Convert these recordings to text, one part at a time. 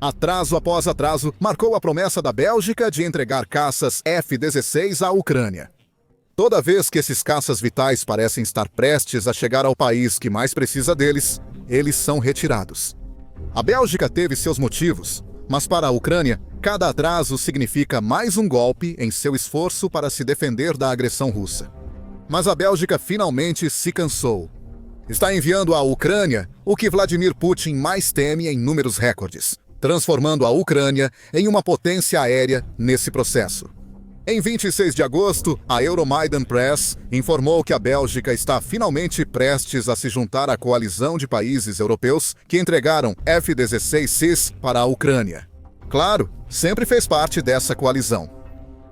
Atraso após atraso marcou a promessa da Bélgica de entregar caças F-16 à Ucrânia. Toda vez que esses caças vitais parecem estar prestes a chegar ao país que mais precisa deles, eles são retirados. A Bélgica teve seus motivos, mas para a Ucrânia, cada atraso significa mais um golpe em seu esforço para se defender da agressão russa. Mas a Bélgica finalmente se cansou. Está enviando à Ucrânia o que Vladimir Putin mais teme em números recordes, transformando a Ucrânia em uma potência aérea nesse processo. Em 26 de agosto, a Euromaidan Press informou que a Bélgica está finalmente prestes a se juntar à coalizão de países europeus que entregaram F-16Cs para a Ucrânia. Claro, sempre fez parte dessa coalizão.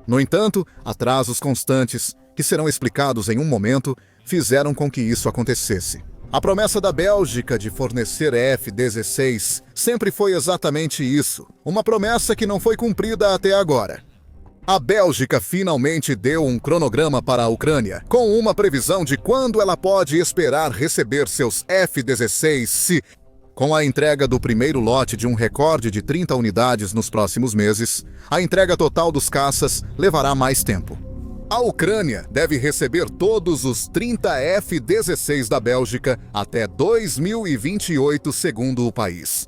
No entanto, atrasos constantes, que serão explicados em um momento, fizeram com que isso acontecesse. A promessa da Bélgica de fornecer F-16 sempre foi exatamente isso, uma promessa que não foi cumprida até agora. A Bélgica finalmente deu um cronograma para a Ucrânia, com uma previsão de quando ela pode esperar receber seus F-16. Com a entrega do primeiro lote de um recorde de 30 unidades nos próximos meses, a entrega total dos caças levará mais tempo. A Ucrânia deve receber todos os 30 F-16 da Bélgica até 2028, segundo o país.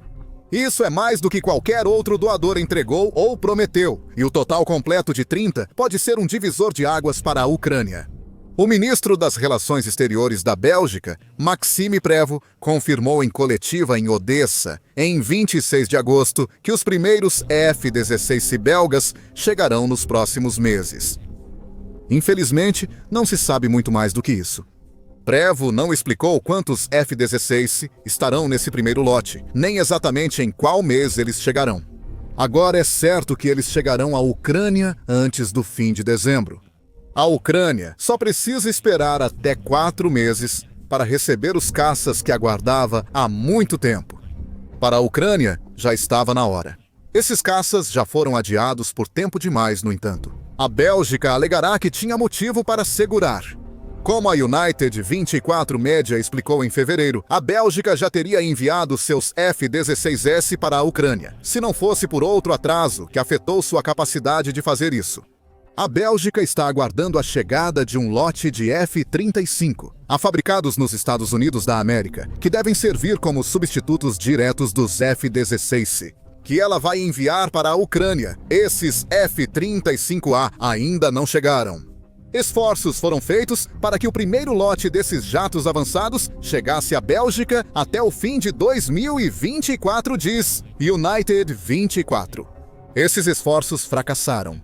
Isso é mais do que qualquer outro doador entregou ou prometeu, e o total completo de 30 pode ser um divisor de águas para a Ucrânia. O ministro das Relações Exteriores da Bélgica, Maxime Prévost, confirmou em coletiva em Odessa, em 26 de agosto, que os primeiros F-16 belgas chegarão nos próximos meses. Infelizmente, não se sabe muito mais do que isso. Prévost não explicou quantos F-16 estarão nesse primeiro lote, nem exatamente em qual mês eles chegarão. Agora é certo que eles chegarão à Ucrânia antes do fim de dezembro. A Ucrânia só precisa esperar até 4 meses para receber os caças que aguardava há muito tempo. Para a Ucrânia, já estava na hora. Esses caças já foram adiados por tempo demais, no entanto. A Bélgica alegará que tinha motivo para segurar. Como a United 24 Media explicou em fevereiro, a Bélgica já teria enviado seus F-16S para a Ucrânia, se não fosse por outro atraso que afetou sua capacidade de fazer isso. A Bélgica está aguardando a chegada de um lote de F-35, fabricados nos Estados Unidos da América, que devem servir como substitutos diretos dos F-16, que ela vai enviar para a Ucrânia. Esses F-35A ainda não chegaram. Esforços foram feitos para que o primeiro lote desses jatos avançados chegasse à Bélgica até o fim de 2024, diz United 24. Esses esforços fracassaram.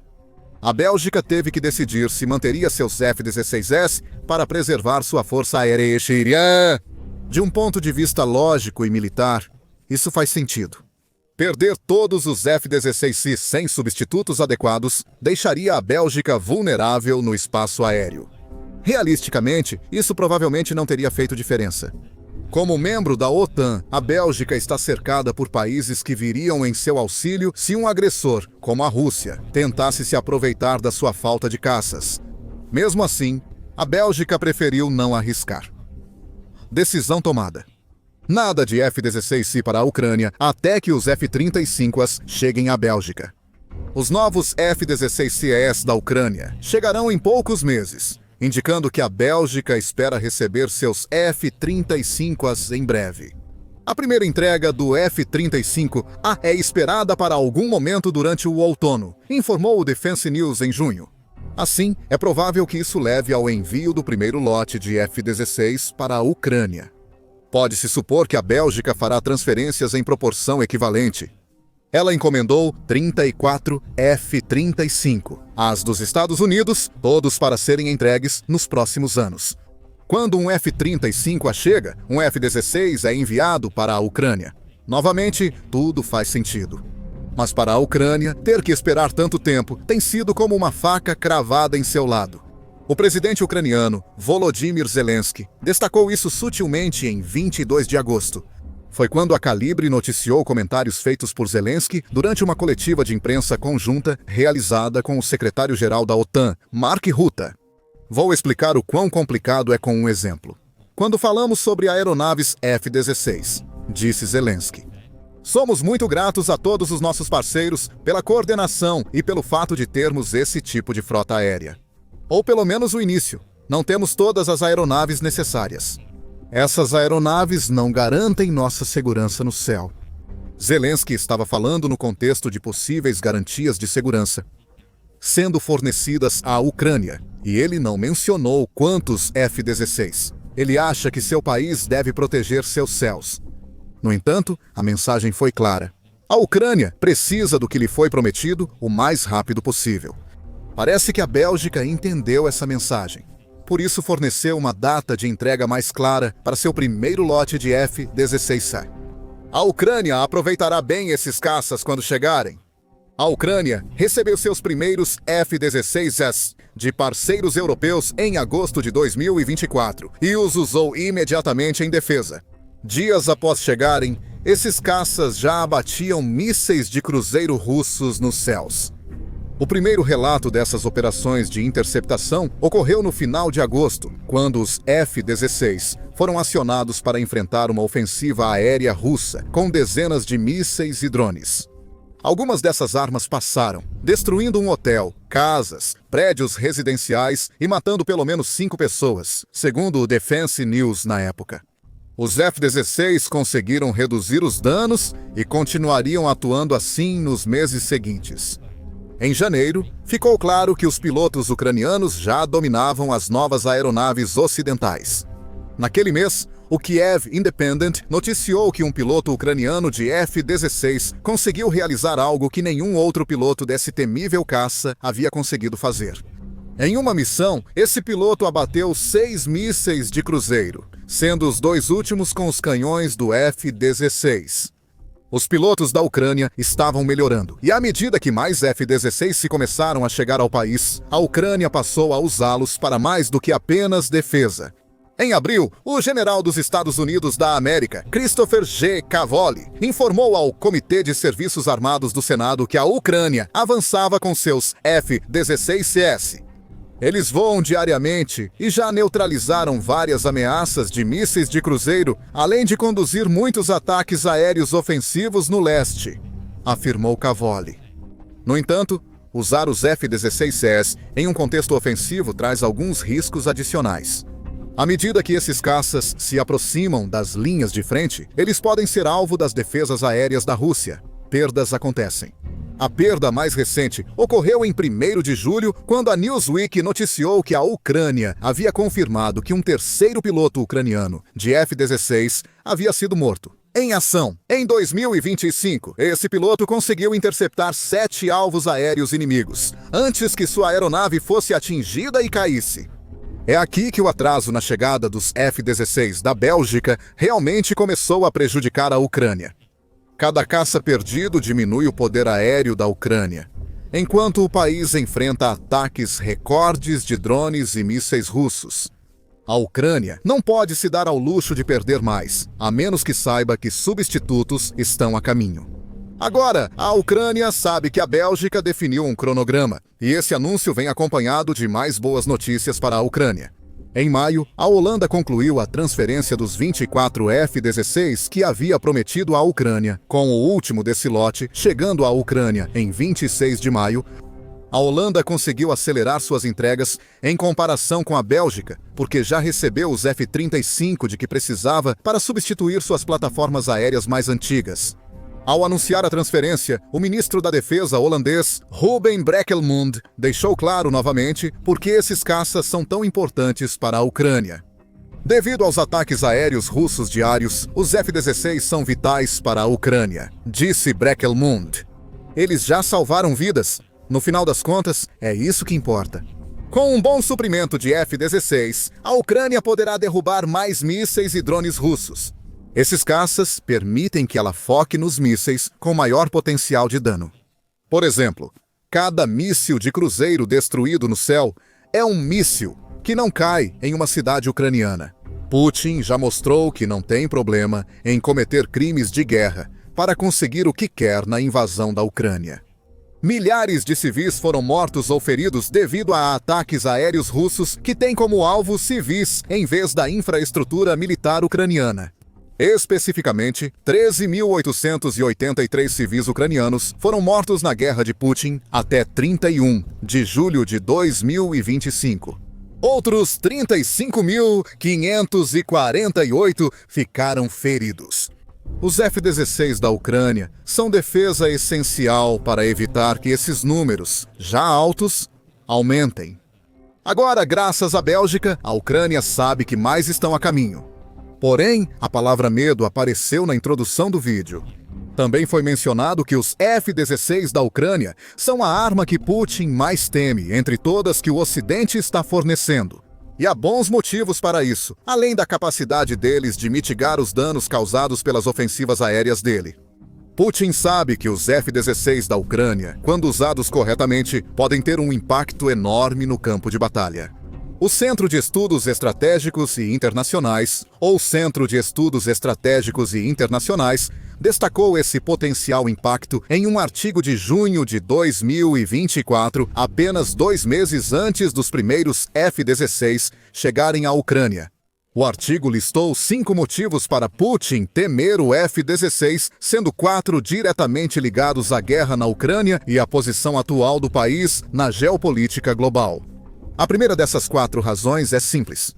A Bélgica teve que decidir se manteria seus F-16S para preservar sua força aérea. De um ponto de vista lógico e militar, isso faz sentido. Perder todos os F-16 sem substitutos adequados deixaria a Bélgica vulnerável no espaço aéreo. Realisticamente, isso provavelmente não teria feito diferença. Como membro da OTAN, a Bélgica está cercada por países que viriam em seu auxílio se um agressor, como a Rússia, tentasse se aproveitar da sua falta de caças. Mesmo assim, a Bélgica preferiu não arriscar. Decisão tomada. Nada de F-16 para a Ucrânia até que os F-35s cheguem à Bélgica. Os novos F-16Es da Ucrânia chegarão em poucos meses, indicando que a Bélgica espera receber seus F-35s em breve. A primeira entrega do F-35A é esperada para algum momento durante o outono, informou o Defense News em junho. Assim, é provável que isso leve ao envio do primeiro lote de F-16 para a Ucrânia. Pode-se supor que a Bélgica fará transferências em proporção equivalente. Ela encomendou 34 F-35, as dos Estados Unidos, todos para serem entregues nos próximos anos. Quando um F-35 chega, um F-16 é enviado para a Ucrânia. Novamente, tudo faz sentido. Mas para a Ucrânia, ter que esperar tanto tempo tem sido como uma faca cravada em seu lado. O presidente ucraniano, Volodymyr Zelensky, destacou isso sutilmente em 22 de agosto. Foi quando a Calibre noticiou comentários feitos por Zelensky durante uma coletiva de imprensa conjunta realizada com o secretário-geral da OTAN, Mark Rutte. Vou explicar o quão complicado é com um exemplo. Quando falamos sobre aeronaves F-16, disse Zelensky, Somos muito gratos a todos os nossos parceiros pela coordenação e pelo fato de termos esse tipo de frota aérea. Ou pelo menos o início. Não temos todas as aeronaves necessárias. Essas aeronaves não garantem nossa segurança no céu. Zelensky estava falando no contexto de possíveis garantias de segurança sendo fornecidas à Ucrânia, e ele não mencionou quantos F-16. Ele acha que seu país deve proteger seus céus. No entanto, a mensagem foi clara. A Ucrânia precisa do que lhe foi prometido o mais rápido possível. Parece que a Bélgica entendeu essa mensagem. Por isso forneceu uma data de entrega mais clara para seu primeiro lote de F-16C. A Ucrânia aproveitará bem esses caças quando chegarem. A Ucrânia recebeu seus primeiros F-16S de parceiros europeus em agosto de 2024 e os usou imediatamente em defesa. Dias após chegarem, esses caças já abatiam mísseis de cruzeiro russos nos céus. O primeiro relato dessas operações de interceptação ocorreu no final de agosto, quando os F-16 foram acionados para enfrentar uma ofensiva aérea russa com dezenas de mísseis e drones. Algumas dessas armas passaram, destruindo um hotel, casas, prédios residenciais e matando pelo menos 5 pessoas, segundo o Defense News na época. Os F-16 conseguiram reduzir os danos e continuariam atuando assim nos meses seguintes. Em janeiro, ficou claro que os pilotos ucranianos já dominavam as novas aeronaves ocidentais. Naquele mês, o Kiev Independent noticiou que um piloto ucraniano de F-16 conseguiu realizar algo que nenhum outro piloto desse temível caça havia conseguido fazer. Em uma missão, esse piloto abateu 6 mísseis de cruzeiro, sendo os 2 últimos com os canhões do F-16. Os pilotos da Ucrânia estavam melhorando, e à medida que mais F-16 se começaram a chegar ao país, a Ucrânia passou a usá-los para mais do que apenas defesa. Em abril, o general dos Estados Unidos da América, Christopher G. Cavoli, informou ao Comitê de Serviços Armados do Senado que a Ucrânia avançava com seus F-16CS. Eles voam diariamente e já neutralizaram várias ameaças de mísseis de cruzeiro, além de conduzir muitos ataques aéreos ofensivos no leste, afirmou Cavoli. No entanto, usar os F-16CS em um contexto ofensivo traz alguns riscos adicionais. À medida que esses caças se aproximam das linhas de frente, eles podem ser alvo das defesas aéreas da Rússia. Perdas acontecem. A perda mais recente ocorreu em 1º de julho, quando a Newsweek noticiou que a Ucrânia havia confirmado que um terceiro piloto ucraniano de F-16 havia sido morto. Em ação, em 2025, esse piloto conseguiu interceptar 7 alvos aéreos inimigos, antes que sua aeronave fosse atingida e caísse. É aqui que o atraso na chegada dos F-16 da Bélgica realmente começou a prejudicar a Ucrânia. Cada caça perdido diminui o poder aéreo da Ucrânia, enquanto o país enfrenta ataques recordes de drones e mísseis russos. A Ucrânia não pode se dar ao luxo de perder mais, a menos que saiba que substitutos estão a caminho. Agora, a Ucrânia sabe que a Bélgica definiu um cronograma, e esse anúncio vem acompanhado de mais boas notícias para a Ucrânia. Em maio, a Holanda concluiu a transferência dos 24 F-16 que havia prometido à Ucrânia, com o último desse lote chegando à Ucrânia em 26 de maio. A Holanda conseguiu acelerar suas entregas em comparação com a Bélgica, porque já recebeu os F-35 de que precisava para substituir suas plataformas aéreas mais antigas. Ao anunciar a transferência, o ministro da Defesa holandês, Ruben Brekelmond, deixou claro novamente por que esses caças são tão importantes para a Ucrânia. Devido aos ataques aéreos russos diários, os F-16 são vitais para a Ucrânia, disse Brekelmond. Eles já salvaram vidas. No final das contas, é isso que importa. Com um bom suprimento de F-16, a Ucrânia poderá derrubar mais mísseis e drones russos. Esses caças permitem que ela foque nos mísseis com maior potencial de dano. Por exemplo, cada míssil de cruzeiro destruído no céu é um míssil que não cai em uma cidade ucraniana. Putin já mostrou que não tem problema em cometer crimes de guerra para conseguir o que quer na invasão da Ucrânia. Milhares de civis foram mortos ou feridos devido a ataques aéreos russos que têm como alvo civis em vez da infraestrutura militar ucraniana. Especificamente, 13.883 civis ucranianos foram mortos na guerra de Putin até 31 de julho de 2025. Outros 35.548 ficaram feridos. Os F-16 da Ucrânia são defesa essencial para evitar que esses números, já altos, aumentem. Agora, graças à Bélgica, a Ucrânia sabe que mais estão a caminho. Porém, a palavra medo apareceu na introdução do vídeo. Também foi mencionado que os F-16 da Ucrânia são a arma que Putin mais teme entre todas que o Ocidente está fornecendo. E há bons motivos para isso, além da capacidade deles de mitigar os danos causados pelas ofensivas aéreas dele. Putin sabe que os F-16 da Ucrânia, quando usados corretamente, podem ter um impacto enorme no campo de batalha. O Centro de Estudos Estratégicos e Internacionais, ou Centro de Estudos Estratégicos e Internacionais, destacou esse potencial impacto em um artigo de junho de 2024, apenas 2 meses antes dos primeiros F-16 chegarem à Ucrânia. O artigo listou 5 motivos para Putin temer o F-16, sendo 4 diretamente ligados à guerra na Ucrânia e à posição atual do país na geopolítica global. A primeira dessas 4 razões é simples.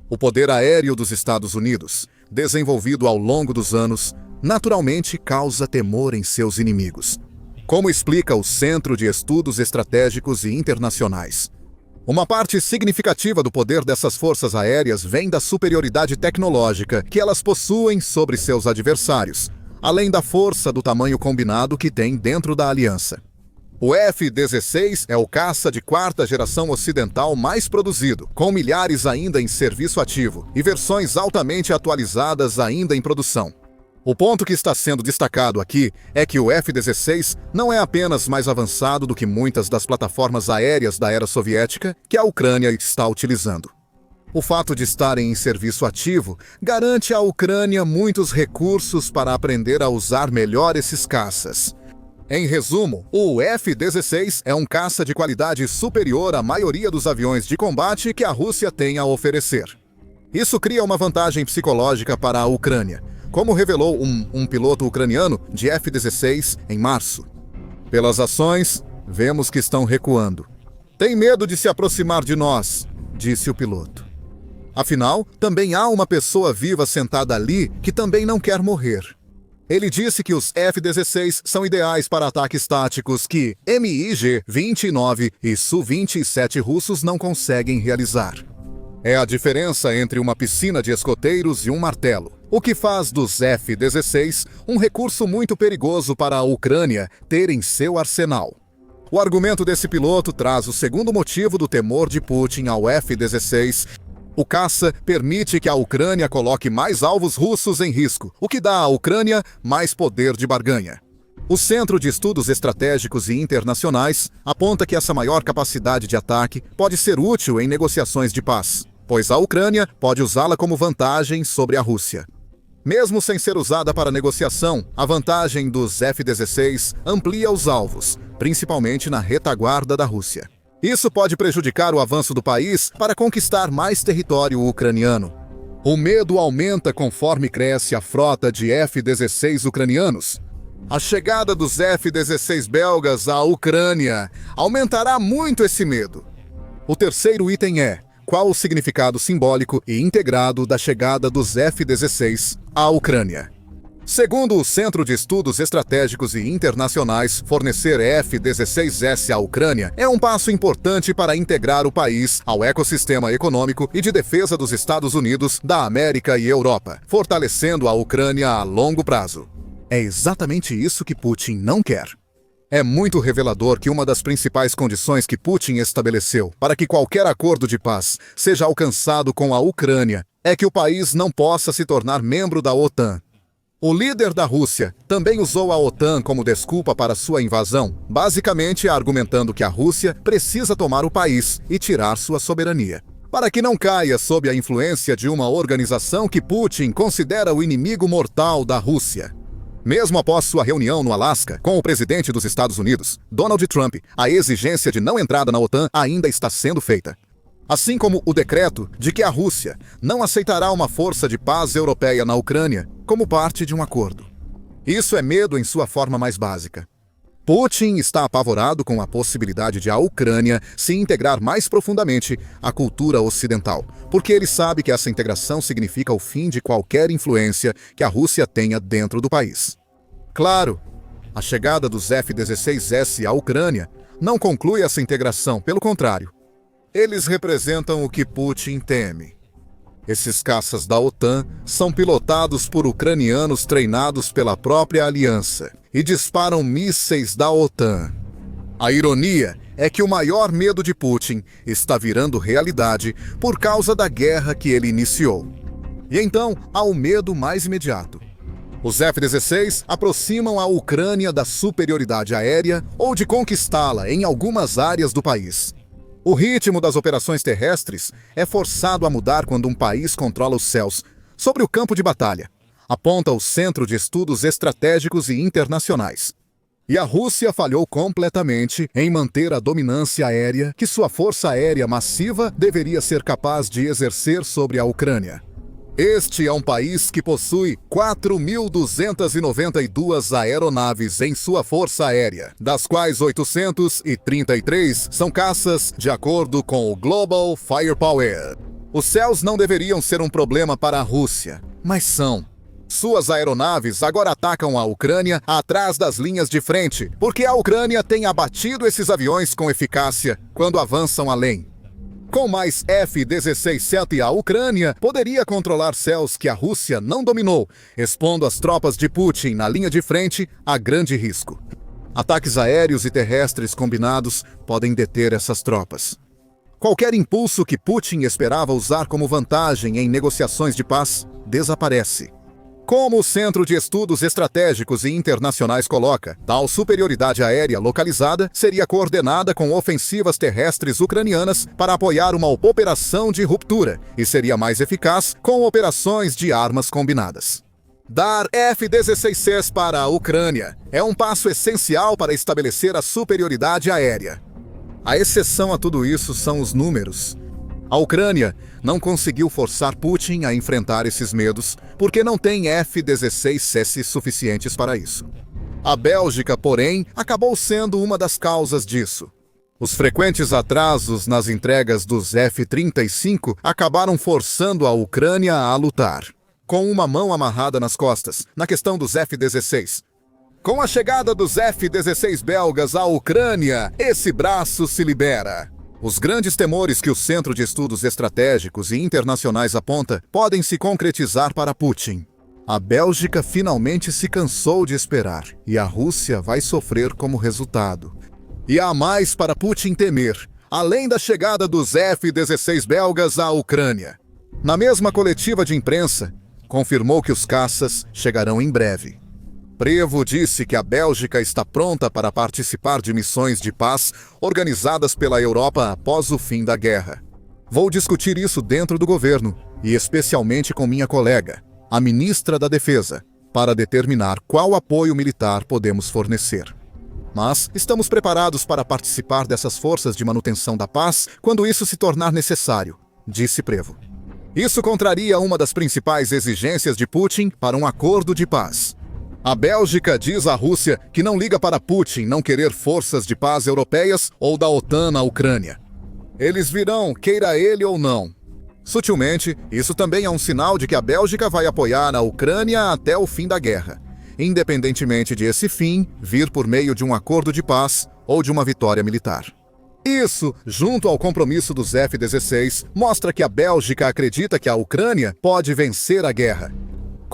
O poder aéreo dos Estados Unidos, desenvolvido ao longo dos anos, naturalmente causa temor em seus inimigos. Como explica o Centro de Estudos Estratégicos e Internacionais. Uma parte significativa do poder dessas forças aéreas vem da superioridade tecnológica que elas possuem sobre seus adversários, além da força do tamanho combinado que tem dentro da aliança. O F-16 é o caça de 4ª geração ocidental mais produzido, com milhares ainda em serviço ativo e versões altamente atualizadas ainda em produção. O ponto que está sendo destacado aqui é que o F-16 não é apenas mais avançado do que muitas das plataformas aéreas da era soviética que a Ucrânia está utilizando. O fato de estarem em serviço ativo garante à Ucrânia muitos recursos para aprender a usar melhor esses caças. Em resumo, o F-16 é um caça de qualidade superior à maioria dos aviões de combate que a Rússia tem a oferecer. Isso cria uma vantagem psicológica para a Ucrânia, como revelou um piloto ucraniano de F-16 em março. Pelas ações, vemos que estão recuando. Tem medo de se aproximar de nós, disse o piloto. Afinal, também há uma pessoa viva sentada ali que também não quer morrer. Ele disse que os F-16 são ideais para ataques táticos que MiG-29 e Su-27 russos não conseguem realizar. É a diferença entre uma piscina de escoteiros e um martelo, o que faz dos F-16 um recurso muito perigoso para a Ucrânia ter em seu arsenal. O argumento desse piloto traz o segundo motivo do temor de Putin ao F-16. O caça permite que a Ucrânia coloque mais alvos russos em risco, o que dá à Ucrânia mais poder de barganha. O Centro de Estudos Estratégicos e Internacionais aponta que essa maior capacidade de ataque pode ser útil em negociações de paz, pois a Ucrânia pode usá-la como vantagem sobre a Rússia. Mesmo sem ser usada para negociação, a vantagem dos F-16 amplia os alvos, principalmente na retaguarda da Rússia. Isso pode prejudicar o avanço do país para conquistar mais território ucraniano. O medo aumenta conforme cresce a frota de F-16 ucranianos. A chegada dos F-16 belgas à Ucrânia aumentará muito esse medo. O terceiro item é: qual o significado simbólico e integrado da chegada dos F-16 à Ucrânia? Segundo o Centro de Estudos Estratégicos e Internacionais, fornecer F-16S à Ucrânia é um passo importante para integrar o país ao ecossistema econômico e de defesa dos Estados Unidos, da América e Europa, fortalecendo a Ucrânia a longo prazo. É exatamente isso que Putin não quer. É muito revelador que uma das principais condições que Putin estabeleceu para que qualquer acordo de paz seja alcançado com a Ucrânia é que o país não possa se tornar membro da OTAN. O líder da Rússia também usou a OTAN como desculpa para sua invasão, basicamente argumentando que a Rússia precisa tomar o país e tirar sua soberania, para que não caia sob a influência de uma organização que Putin considera o inimigo mortal da Rússia. Mesmo após sua reunião no Alasca com o presidente dos Estados Unidos, Donald Trump, a exigência de não entrada na OTAN ainda está sendo feita. Assim como o decreto de que a Rússia não aceitará uma força de paz europeia na Ucrânia como parte de um acordo. Isso é medo em sua forma mais básica. Putin está apavorado com a possibilidade de a Ucrânia se integrar mais profundamente à cultura ocidental, porque ele sabe que essa integração significa o fim de qualquer influência que a Rússia tenha dentro do país. Claro, a chegada dos F-16S à Ucrânia não conclui essa integração, pelo contrário. Eles representam o que Putin teme. Esses caças da OTAN são pilotados por ucranianos treinados pela própria aliança e disparam mísseis da OTAN. A ironia é que o maior medo de Putin está virando realidade por causa da guerra que ele iniciou. E então há o medo mais imediato. Os F-16 aproximam a Ucrânia da superioridade aérea ou de conquistá-la em algumas áreas do país. O ritmo das operações terrestres é forçado a mudar quando um país controla os céus sobre o campo de batalha, aponta o Centro de Estudos Estratégicos e Internacionais. E a Rússia falhou completamente em manter a dominância aérea que sua força aérea massiva deveria ser capaz de exercer sobre a Ucrânia. Este é um país que possui 4.292 aeronaves em sua força aérea, das quais 833 são caças, de acordo com o Global Firepower. Os céus não deveriam ser um problema para a Rússia, mas são. Suas aeronaves agora atacam a Ucrânia atrás das linhas de frente, porque a Ucrânia tem abatido esses aviões com eficácia quando avançam além. Com mais F-16-7, a Ucrânia poderia controlar céus que a Rússia não dominou, expondo as tropas de Putin na linha de frente a grande risco. Ataques aéreos e terrestres combinados podem deter essas tropas. Qualquer impulso que Putin esperava usar como vantagem em negociações de paz desaparece. Como o Centro de Estudos Estratégicos e Internacionais coloca, tal superioridade aérea localizada seria coordenada com ofensivas terrestres ucranianas para apoiar uma operação de ruptura e seria mais eficaz com operações de armas combinadas. Dar F-16Cs para a Ucrânia é um passo essencial para estabelecer a superioridade aérea. A exceção a tudo isso são os números. A Ucrânia não conseguiu forçar Putin a enfrentar esses medos porque não tem F-16S suficientes para isso. A Bélgica, porém, acabou sendo uma das causas disso. Os frequentes atrasos nas entregas dos F-35 acabaram forçando a Ucrânia a lutar, com uma mão amarrada nas costas, na questão dos F-16. Com a chegada dos F-16 belgas à Ucrânia, esse braço se libera. Os grandes temores que o Centro de Estudos Estratégicos e Internacionais aponta podem se concretizar para Putin. A Bélgica finalmente se cansou de esperar, e a Rússia vai sofrer como resultado. E há mais para Putin temer, além da chegada dos F-16 belgas à Ucrânia. Na mesma coletiva de imprensa, confirmou que os caças chegarão em breve. Prevo disse que a Bélgica está pronta para participar de missões de paz organizadas pela Europa após o fim da guerra. Vou discutir isso dentro do governo, e especialmente com minha colega, a ministra da Defesa, para determinar qual apoio militar podemos fornecer. Mas estamos preparados para participar dessas forças de manutenção da paz quando isso se tornar necessário, disse Prevo. Isso contraria uma das principais exigências de Putin para um acordo de paz. A Bélgica diz à Rússia que não liga para Putin não querer forças de paz europeias ou da OTAN na Ucrânia. Eles virão, queira ele ou não. Sutilmente, isso também é um sinal de que a Bélgica vai apoiar a Ucrânia até o fim da guerra, independentemente de esse fim vir por meio de um acordo de paz ou de uma vitória militar. Isso, junto ao compromisso dos F-16, mostra que a Bélgica acredita que a Ucrânia pode vencer a guerra.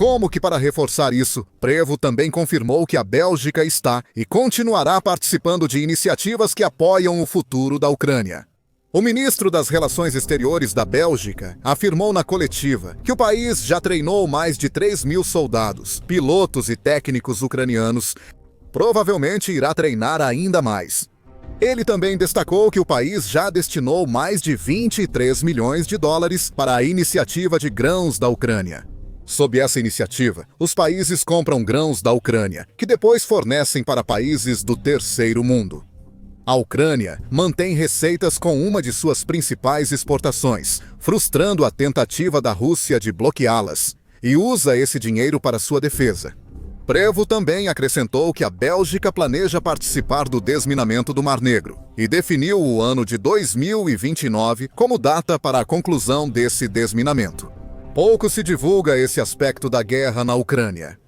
Como que para reforçar isso, Prevo também confirmou que a Bélgica está e continuará participando de iniciativas que apoiam o futuro da Ucrânia. O ministro das Relações Exteriores da Bélgica afirmou na coletiva que o país já treinou mais de 3.000 soldados, pilotos e técnicos ucranianos. Provavelmente irá treinar ainda mais. Ele também destacou que o país já destinou mais de 23 milhões de dólares para a iniciativa de grãos da Ucrânia. Sob essa iniciativa, os países compram grãos da Ucrânia, que depois fornecem para países do terceiro mundo. A Ucrânia mantém receitas com uma de suas principais exportações, frustrando a tentativa da Rússia de bloqueá-las, e usa esse dinheiro para sua defesa. Prevo também acrescentou que a Bélgica planeja participar do desminamento do Mar Negro e definiu o ano de 2029 como data para a conclusão desse desminamento. Pouco se divulga esse aspecto da guerra na Ucrânia.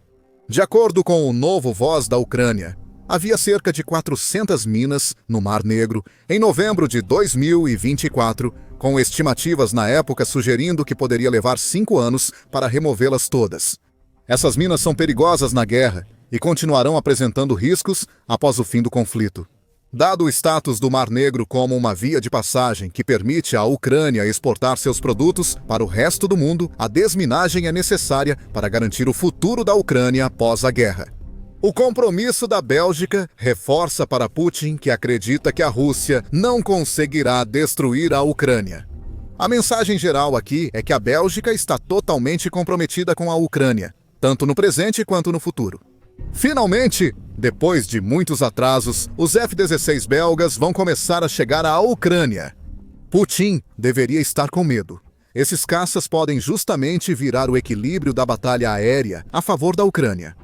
De acordo com o novo Voz da Ucrânia, havia cerca de 400 minas no Mar Negro em novembro de 2024, com estimativas na época sugerindo que poderia levar 5 anos para removê-las todas. Essas minas são perigosas na guerra e continuarão apresentando riscos após o fim do conflito. Dado o status do Mar Negro como uma via de passagem que permite à Ucrânia exportar seus produtos para o resto do mundo, a desminagem é necessária para garantir o futuro da Ucrânia após a guerra. O compromisso da Bélgica reforça para Putin que acredita que a Rússia não conseguirá destruir a Ucrânia. A mensagem geral aqui é que a Bélgica está totalmente comprometida com a Ucrânia, tanto no presente quanto no futuro. Finalmente, depois de muitos atrasos, os F-16 belgas vão começar a chegar à Ucrânia. Putin deveria estar com medo. Esses caças podem justamente virar o equilíbrio da batalha aérea a favor da Ucrânia.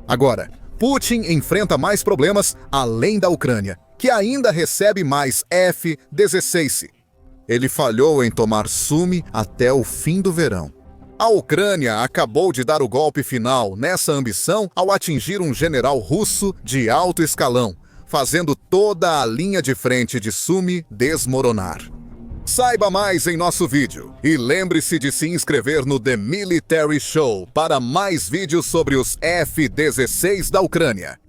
Agora, Putin enfrenta mais problemas além da Ucrânia, que ainda recebe mais F-16. Ele falhou em tomar Sumi até o fim do verão. A Ucrânia acabou de dar o golpe final nessa ambição ao atingir um general russo de alto escalão, fazendo toda a linha de frente de Sumi desmoronar. Saiba mais em nosso vídeo e lembre-se de se inscrever no The Military Show para mais vídeos sobre os F-16 da Ucrânia.